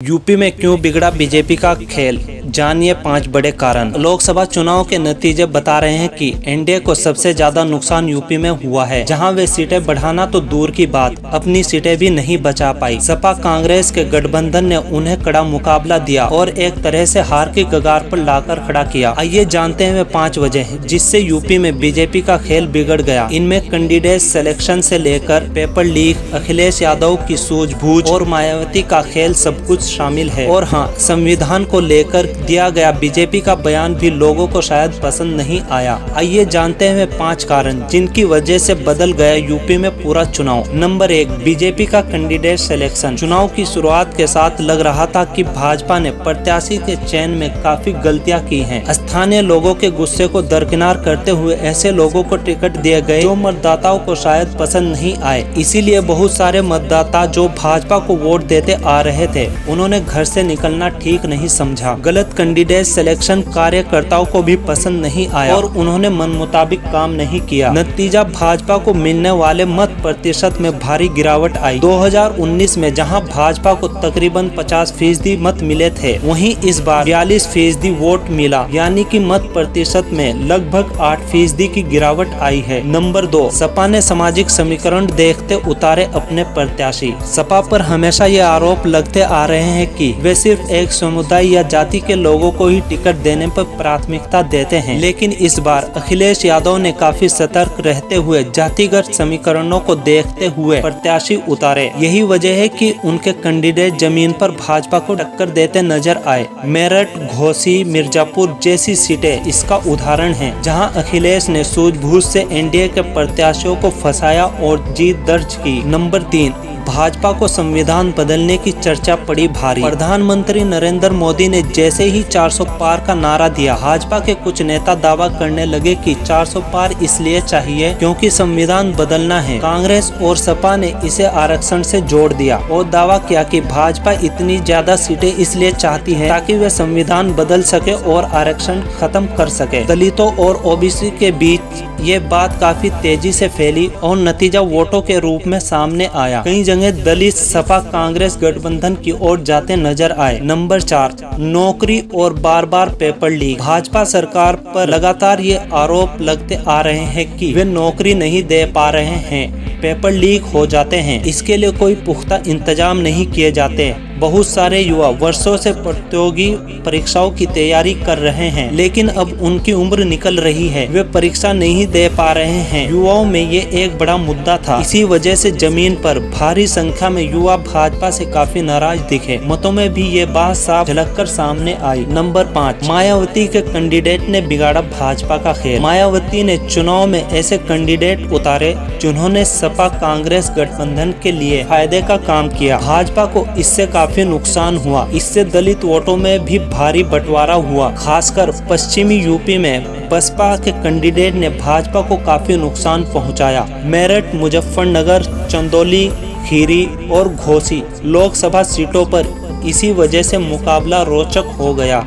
UP में क्यों बिगड़ा बीजेपी का खेल, जानिए 5 बड़े कारण। लोकसभा चुनाव के नतीजे बता रहे हैं कि एनडीए को सबसे ज्यादा नुकसान यूपी में हुआ है, जहां वे सीटें बढ़ाना तो दूर की बात, अपनी सीटें भी नहीं बचा पाई। सपा कांग्रेस के गठबंधन ने उन्हें कड़ा मुकाबला दिया और एक तरह से हार की कगार पर लाकर खड़ा किया। आइए जानते हैं वे 5 वजह जिससे यूपी में बीजेपी का खेल बिगड़ गया। इनमें कैंडिडेट सिलेक्शन से लेकर पेपर लीक, अखिलेश यादव की सूझबूझ और मायावती का खेल सब कुछ शामिल है। और हाँ, संविधान को लेकर दिया गया बीजेपी का बयान भी लोगों को शायद पसंद नहीं आया। आइए जानते हैं 5 कारण जिनकी वजह से बदल गया यूपी में पूरा चुनाव। नंबर 1, बीजेपी का कैंडिडेट सिलेक्शन। चुनाव की शुरुआत के साथ लग रहा था कि भाजपा ने प्रत्याशी के चयन में काफी गलतियां की हैं। स्थानीय लोगों के गुस्से को दरकिनार करते हुए ऐसे लोगों को टिकट दिए गए जो मतदाताओं को शायद पसंद नहीं आए। इसीलिए बहुत सारे मतदाता जो भाजपा को वोट देते आ रहे थे, उन्होंने घर से निकलना ठीक नहीं समझा। गलत कैंडिडेट सिलेक्शन कार्यकर्ताओं को भी पसंद नहीं आया और उन्होंने मन मुताबिक काम नहीं किया। नतीजा, भाजपा को मिलने वाले मत प्रतिशत में भारी गिरावट आई। 2019 में जहां भाजपा को तकरीबन 50% मत मिले थे, वहीं इस बार 42% वोट मिला, यानी कि मत प्रतिशत में लगभग 8% की गिरावट आई है। नंबर 2, सपा ने सामाजिक समीकरण देखते उतारे अपने प्रत्याशी। सपा पर हमेशा ये आरोप लगते आ रहे हैं कि वे सिर्फ एक समुदाय या जाति के लोगों को ही टिकट देने पर प्राथमिकता देते हैं, लेकिन इस बार अखिलेश यादव ने काफी सतर्क रहते हुए जातिगत समीकरणों को देखते हुए प्रत्याशी उतारे। यही वजह है कि उनके कैंडिडेट जमीन पर भाजपा को टक्कर देते नजर आए। मेरठ, घोसी, मिर्जापुर जैसी सीटें इसका उदाहरण हैं, जहां अखिलेश ने सूझबूझ से एनडीए के प्रत्याशियों को फंसाया और जीत दर्ज की। नंबर 3, भाजपा को संविधान बदलने की चर्चा पड़ी भारी। प्रधानमंत्री नरेंद्र मोदी ने जैसे ही 400 पार का नारा दिया, भाजपा के कुछ नेता दावा करने लगे कि 400 पार इसलिए चाहिए क्योंकि संविधान बदलना है। कांग्रेस और सपा ने इसे आरक्षण से जोड़ दिया और दावा किया कि भाजपा इतनी ज्यादा सीटें इसलिए चाहती है ताकि वे संविधान बदल सके और आरक्षण खत्म कर सके। दलितों और ओबीसी के बीच ये बात काफी तेजी से फैली और नतीजा वोटों के रूप में सामने आया। कई जगह दलित सपा कांग्रेस गठबंधन की ओर जाते नजर आए। नंबर 4, नौकरी और बार बार पेपर लीक। भाजपा सरकार पर लगातार ये आरोप लगते आ रहे हैं कि वे नौकरी नहीं दे पा रहे हैं, पेपर लीक हो जाते हैं, इसके लिए कोई पुख्ता इंतजाम नहीं किए जाते। बहुत सारे युवा वर्षों से प्रतियोगी परीक्षाओं की तैयारी कर रहे हैं, लेकिन अब उनकी उम्र निकल रही है, वे परीक्षा नहीं दे पा रहे हैं। युवाओं में ये एक बड़ा मुद्दा था। इसी वजह से जमीन पर भारी संख्या में युवा भाजपा से काफी नाराज दिखे। मतों में भी ये बात साफ झलककर सामने आई। नंबर 5, मायावती के कैंडिडेट ने बिगाड़ा भाजपा का खेल। मायावती ने चुनाव में ऐसे कैंडिडेट उतारे जिन्होंने सपा कांग्रेस गठबंधन के लिए फायदे का काम किया। भाजपा को इससे काफी नुकसान हुआ। इससे दलित वोटों में भी भारी बंटवारा हुआ। खासकर पश्चिमी यूपी में बसपा के कैंडिडेट ने भाजपा को काफी नुकसान पहुंचाया। मेरठ, मुजफ्फरनगर, चंदौली, खीरी और घोसी लोकसभा सीटों पर इसी वजह से मुकाबला रोचक हो गया।